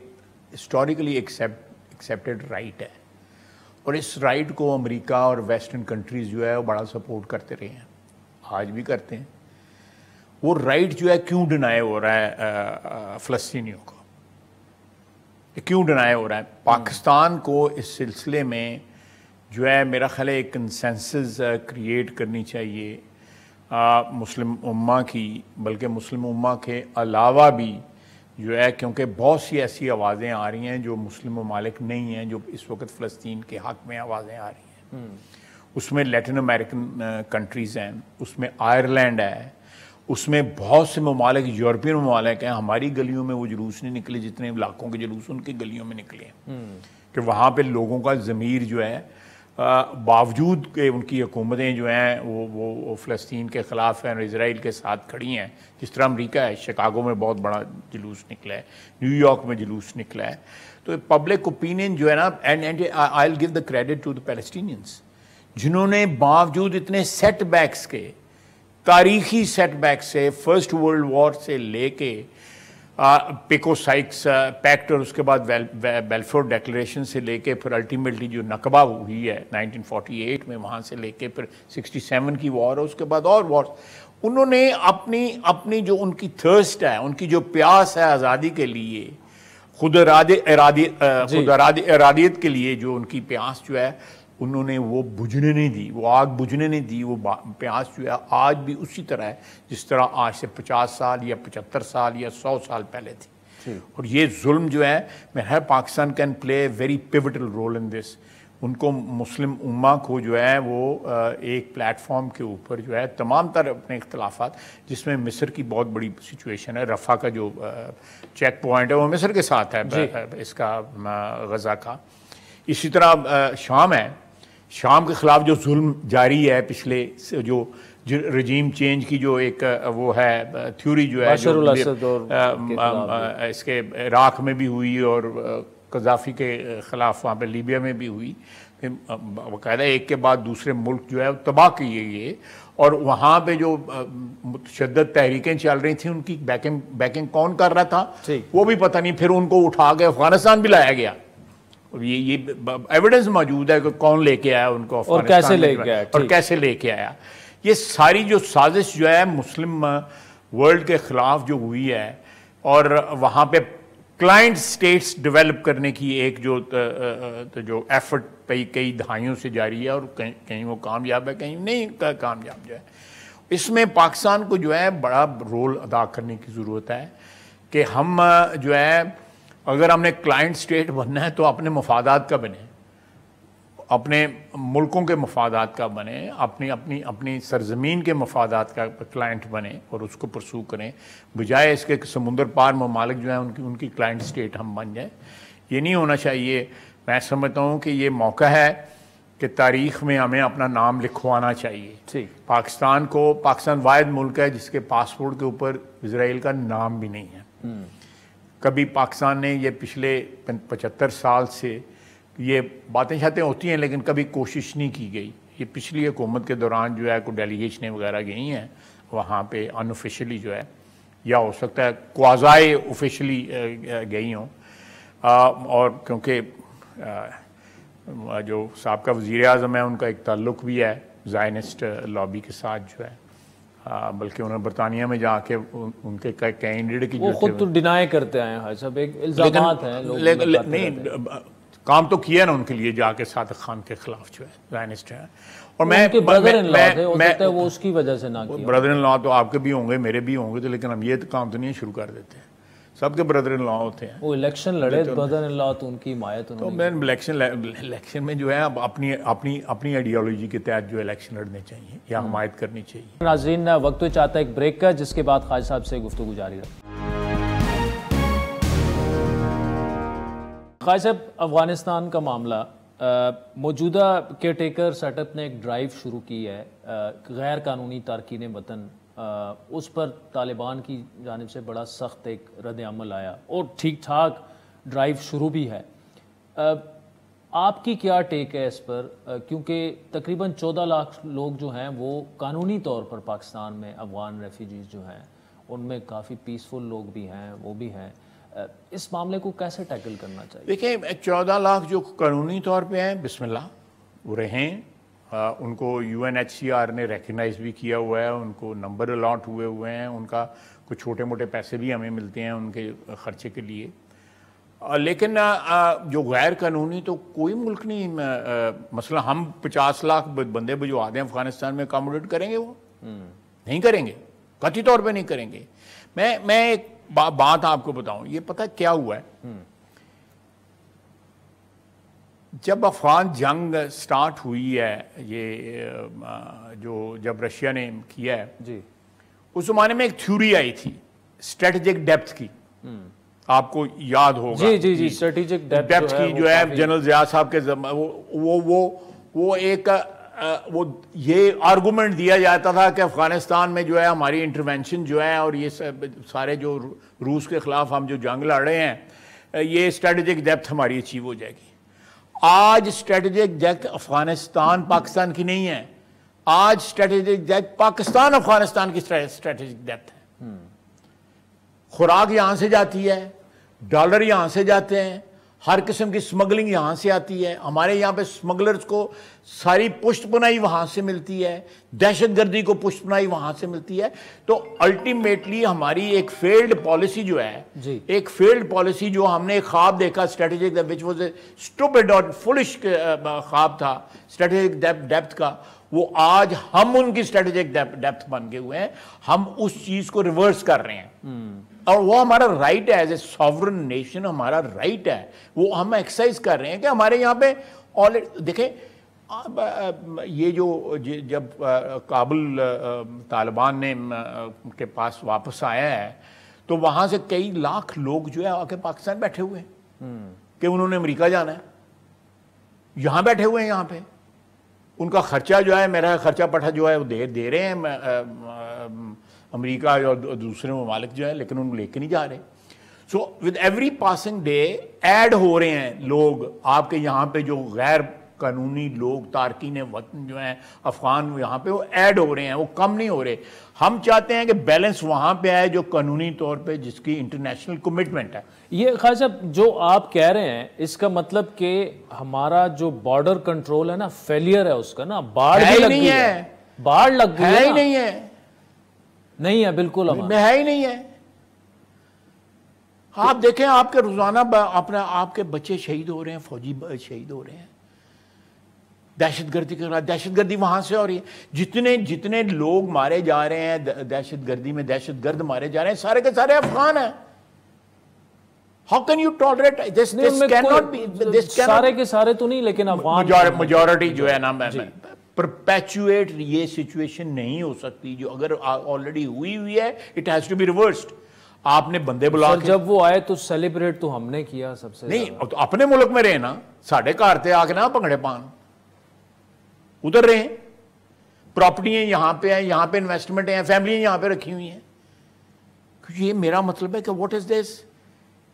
ہسٹوریکلی ایکسیپٹیڈ رائٹ ہے، اور اس رائٹ کو امریکہ اور ویسٹرن کنٹریز جو ہے وہ بڑا سپورٹ کرتے رہے ہیں، آج بھی کرتے ہیں۔ وہ رائٹ جو ہے کیوں ڈینائی ہو رہا ہے فلسطینیوں کو، کیوں ڈینائی ہو رہا ہے؟ پاکستان کو اس سلسلے میں جو ہے میرا خیال ہے ایک کنسنسس کریٹ کرنی چاہیے مسلم امہ کی، بلکہ مسلم امہ کے علاوہ بھی جو ہے، کیونکہ بہت سی ایسی آوازیں آ رہی ہیں جو مسلم ممالک نہیں ہیں جو اس وقت فلسطین کے حق میں آوازیں آ رہی ہیں۔ اس میں لیٹن امریکن کنٹریز ہیں، اس میں آئرلینڈ ہے، اس میں بہت سے ممالک یورپین ممالک ہیں۔ ہماری گلیوں میں وہ جلوس نہیں نکلے جتنے علاقوں کے جلوس ان کی گلیوں میں نکلے ہیں، کہ وہاں پہ لوگوں کا ضمیر جو ہے باوجود کہ ان کی حکومتیں جو ہیں وہ فلسطین کے خلاف ہیں اور اسرائیل کے ساتھ کھڑی ہیں، جس طرح امریکہ ہے، شکاگو میں بہت بڑا جلوس نکلا ہے، نیو یارک میں جلوس نکلا ہے، تو پبلک اوپینین جو ہے نا، and I will give the credit to the Palestinians, جنہوں نے باوجود اتنے سیٹ بیکس کے، تاریخی سیٹ بیک سے، فرسٹ ورلڈ وار سے لے کے پیکو سائکس پیکٹ اور اس کے بعد بیلفور ڈیکلریشن سے لے کے پھر الٹیمیٹلی جو نکبہ ہوئی ہے 1948 میں، وہاں سے لے کے پھر 67 کی وار اور اس کے بعد اور وار، انہوں نے اپنی جو ان کی تھرسٹ ہے، ان کی جو پیاس ہے آزادی کے لیے، خود ارادیت کے لیے جو ان کی پیاس جو ہے، انہوں نے وہ بجھنے نہیں دی، وہ آگ بجھنے نہیں دی، وہ پیاس جو ہے آج بھی اسی طرح ہے جس طرح آج سے 50 سال یا 75 سال یا 100 سال پہلے تھی۔ اور یہ ظلم جو ہے، میرا Pakistan can play a very pivotal role in this. ان کو مسلم امہ کو جو ہے وہ ایک پلیٹ فارم کے اوپر جو ہے تمام تر اپنے اختلافات، جس میں مصر کی بہت بڑی سچویشن ہے، رفح کا جو چیک پوائنٹ ہے وہ مصر کے ساتھ ہے، اس کا غزہ کا، اسی طرح شام ہے، شام کے خلاف جو ظلم جاری ہے پچھلے جو رجیم چینج کی جو ایک وہ ہے تھیوری جو ہے بشار الاسد اور اس کے عراق میں بھی ہوئی اور قذافی کے خلاف وہاں پہ لیبیا میں بھی ہوئی، باقاعدہ ایک کے بعد دوسرے ملک جو ہے تباہ کیے گئے، اور وہاں پہ جو متشدد تحریکیں چل رہی تھیں ان کی بیکنگ کون کر رہا تھا وہ بھی پتہ نہیں، پھر ان کو اٹھا کے افغانستان بھی لایا گیا، یہ ایویڈنس موجود ہے کہ کون لے کے آیا ان کو اور کیسے لے کے آیا، اور کیسے لے کے آیا۔ یہ ساری جو سازش جو ہے مسلم ورلڈ کے خلاف جو ہوئی ہے، اور وہاں پہ کلائنٹ سٹیٹس ڈیولپ کرنے کی ایک جو ایفرٹ کئی دہائیوں سے جاری ہے، اور کہیں وہ کامیاب ہے کہیں نہیں کامیاب جو ہے، اس میں پاکستان کو جو ہے بڑا رول ادا کرنے کی ضرورت ہے کہ ہم جو ہے اگر ہم نے کلائنٹ سٹیٹ بننا ہے تو اپنے مفادات کا بنے، اپنے ملکوں کے مفادات کا بنے، اپنی سرزمین کے مفادات کا کلائنٹ بنے اور اس کو پرسو کریں، بجائے اس کے سمندر پار ممالک جو ہیں ان کی کلائنٹ سٹیٹ ہم بن جائیں۔ یہ نہیں ہونا چاہیے۔ میں سمجھتا ہوں کہ یہ موقع ہے کہ تاریخ میں ہمیں اپنا نام لکھوانا چاہیے۔ پاکستان واحد ملک ہے جس کے پاسپورٹ کے اوپر اسرائیل کا نام بھی نہیں ہے۔ کبھی پاکستان نے یہ پچھلے 75 سال سے یہ باتیں ہوتی ہیں لیکن کبھی کوشش نہیں کی گئی۔ یہ پچھلی حکومت کے دوران جو ہے کوئی ڈیلیگیشنیں وغیرہ گئی ہیں وہاں پہ ان آفیشلی جو ہے، یا ہو سکتا ہے کوازائی آفیشلی گئی ہوں، اور کیونکہ جو سابقہ وزیر اعظم ہے ان کا ایک تعلق بھی ہے زائنسٹ لابی کے ساتھ جو ہے، بلکہ انہوں نے برطانیہ میں جا کے ان کے کینڈیڈیٹ کی وہ خود تو ڈینائی کرتے آئے ہیں صاحب، ایک الزامات ہیں لوگ نہیں کام تو کیا نا ان کے لیے جا کے صادق خان کے خلاف جو ہے زائنسٹ ہے، اور میں وہ اس کی وجہ سے نہ کیا۔ بردر ان لا تو آپ کے بھی ہوں گے میرے بھی ہوں گے، تو لیکن ہم یہ کام تو نہیں شروع کر دیتے ہیں، سب کے بردر ان لا ہوتے ہیں۔ وہ الیکشن لڑے بردر ان لا تو ان کی حمایت، تو میں الیکشن میں جو ہے اپنی آئیڈیالوجی کے تحت جو الیکشن لڑنے چاہیے یا حمایت کرنی چاہیے۔ ناظرین وقت تو چاہتا ہے ایک بریک کا، جس کے بعد خواجہ صاحب سے گفتگو جاری رہے۔ خواجہ صاحب، افغانستان کا معاملہ، موجودہ کیئر ٹیکر سیٹ اپ نے ایک ڈرائیو شروع کی ہے غیر قانونی تارکین وطن، اس پر طالبان کی جانب سے بڑا سخت ایک رد عمل آیا اور ٹھیک ٹھاک ڈرائیو شروع بھی ہے۔ آپ کی کیا ٹیک ہے اس پر؟ کیونکہ تقریباً 14 لاکھ لوگ جو ہیں وہ قانونی طور پر پاکستان میں افغان ریفیوجیز جو ہیں ان میں کافی پیسفل لوگ بھی ہیں، وہ بھی ہیں، اس معاملے کو کیسے ٹیکل کرنا چاہیے؟ دیکھیں 14 لاکھ جو قانونی طور پہ ہیں بسم اللہ وہ رہیں، ان کو UNHCR نے ریکگنائز بھی کیا ہوا ہے، ان کو نمبر الاٹ ہوئے ہیں، ان کا کچھ چھوٹے موٹے پیسے بھی ہمیں ملتے ہیں ان کے خرچے کے لیے، لیکن جو غیر قانونی تو کوئی ملک نہیں، مثلا ہم 50 لاکھ بندے بھجوا دیں افغانستان میں، اکاموڈیٹ کریں گے؟ وہ نہیں کریں گے، قطعی طور پہ نہیں کریں گے۔ میں ایک بات آپ کو بتاؤں، یہ پتہ کیا ہوا ہے، جب افغان جنگ سٹارٹ ہوئی ہے، یہ جب رشیا نے کیا ہے جی، اس زمانے میں ایک تھیوری آئی تھی اسٹریٹجک ڈیپتھ کی، آپ کو یاد ہوگا، جی اسٹریٹجک ڈیپتھ کی جو ہے جنرل ضیاء صاحب کے وہ ایک وہ یہ آرگومنٹ دیا جاتا تھا کہ افغانستان میں جو ہے ہماری انٹرونشن جو ہے اور یہ سارے جو روس کے خلاف ہم جو جنگ لڑ رہے ہیں یہ اسٹریٹجک ڈیپتھ ہماری اچیو ہو جائے گی۔ آج اسٹریٹجک ڈیپتھ افغانستان پاکستان کی نہیں ہے، آج اسٹریٹجک ڈیپتھ پاکستان افغانستان کی اسٹریٹجک ڈیپتھ ہے۔ خوراک یہاں سے جاتی ہے، ڈالر یہاں سے جاتے ہیں، ہر قسم کی سمگلنگ یہاں سے آتی ہے، ہمارے یہاں پہ سمگلرز کو ساری پشت پناہی وہاں سے ملتی ہے، دہشت گردی کو پشت پناہی وہاں سے ملتی ہے۔ تو الٹیمیٹلی ہماری ایک فیلڈ پالیسی جو ہے، ایک فیلڈ پالیسی جو ہم نے ایک خواب دیکھا strategic which was a stupid اور فولش خواب تھا اسٹریٹجک ڈیپتھ کا، وہ آج ہم ان کی اسٹریٹجک ڈیپتھ بن گئے ہوئے ہیں، ہم اس چیز کو ریورس کر رہے ہیں، اور وہ ہمارا رائٹ ہے ایز اے ساورن نیشن، ہمارا رائٹ ہے، وہ ہم ایکسرسائز کر رہے ہیں کہ ہمارے یہاں پہ دیکھیں یہ جو جب کابل طالبان نے کے پاس واپس آیا ہے تو وہاں سے کئی لاکھ لوگ جو ہے آ کے پاکستان بیٹھے ہوئے ہیں کہ انہوں نے امریکہ جانا ہے، یہاں بیٹھے ہوئے ہیں، یہاں پہ ان کا خرچہ جو ہے، میرا خرچہ پٹھا جو ہے وہ دے رہے ہیں امریکہ اور دوسرے ممالک جو ہے، لیکن ان کو لے کے نہیں جا رہے. So with every passing day add ہو رہے ہیں لوگ آپ کے یہاں پہ، جو غیر قانونی لوگ تارکین وطن جو ہیں افغان یہاں پہ، وہ ایڈ ہو رہے ہیں، وہ کم نہیں ہو رہے. ہم چاہتے ہیں کہ بیلنس وہاں پہ آئے جو قانونی طور پہ جس کی انٹرنیشنل کمٹمنٹ ہے. یہ خواجہ صاحب جو آپ کہہ رہے ہیں اس کا مطلب کہ ہمارا جو بارڈر کنٹرول ہے نا فیلئر ہے اس کا نا، باڑ بھی لگ گئی ہے، باڑ لگ گئی ہے. نہیں ہے بالکل ہے ہی نہیں ہے. آپ دیکھیں آپ کے روزانہ آپ کے بچے شہید ہو رہے ہیں، فوجی شہید ہو رہے ہیں دہشت گردی کے خلاف. دہشت گردی وہاں سے ہو رہی ہے. جتنے لوگ مارے جا رہے ہیں دہشت گردی میں، دہشت گرد مارے جا رہے ہیں، سارے کے سارے افغان ہیں. How can you tolerate this? This cannot be. سارے کے سارے تو نہیں، لیکن افغان majority جو ہے نا perpetuate یہ سچویشن نہیں ہو سکتی جو اگر آلریڈی ہوئی ہے. It has to be reversed. آپ نے بندے بلا کے، جب وہ آئے تو سیلیبریٹ تو ہم نے کیا سب سے نہیں، تو اپنے ملک میں رہے نا، ساڑھے کار تھے آ کے نا پنگڑے پان ادھر رہے. پراپرٹی ہیں یہاں پہ ہیں، یہاں پہ انویسٹمنٹ ہیں، فیملی یہاں پہ رکھی ہوئی ہیں. یہ میرا مطلب ہے کہ واٹ از دس؟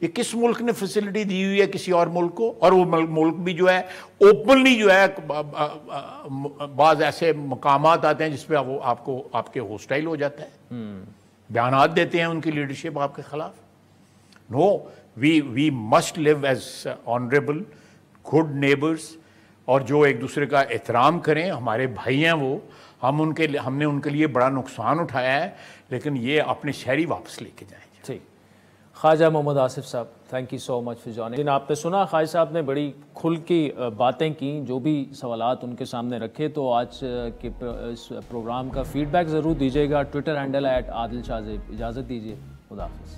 یہ کس ملک نے فیسلٹی دی ہوئی ہے کسی اور ملک کو؟ اور وہ ملک بھی جو ہے اوپنلی جو ہے بعض ایسے مقامات آتے ہیں جس پہ وہ آپ کے ہوسٹائل ہو جاتا ہے، بیانات دیتے ہیں ان کی لیڈرشپ آپ کے خلاف. No, we must live as honourable good neighbours, اور جو ایک دوسرے کا احترام کریں. ہمارے بھائی ہیں وہ، ہم نے ان کے لیے بڑا نقصان اٹھایا ہے، لیکن یہ اپنے شہری واپس لے کے جائیں. ٹھیک. خواجہ محمد آصف صاحب، thank you so much for joining. آپ نے سنا خواجہ صاحب نے بڑی کھل کی باتیں کی، جو بھی سوالات ان کے سامنے رکھے. تو آج کے اس پروگرام کا فیڈ بیک ضرور دیجیے گا. ٹویٹر ہینڈل @عادل شاہ زیب. اجازت دیجیے، خدا حافظ.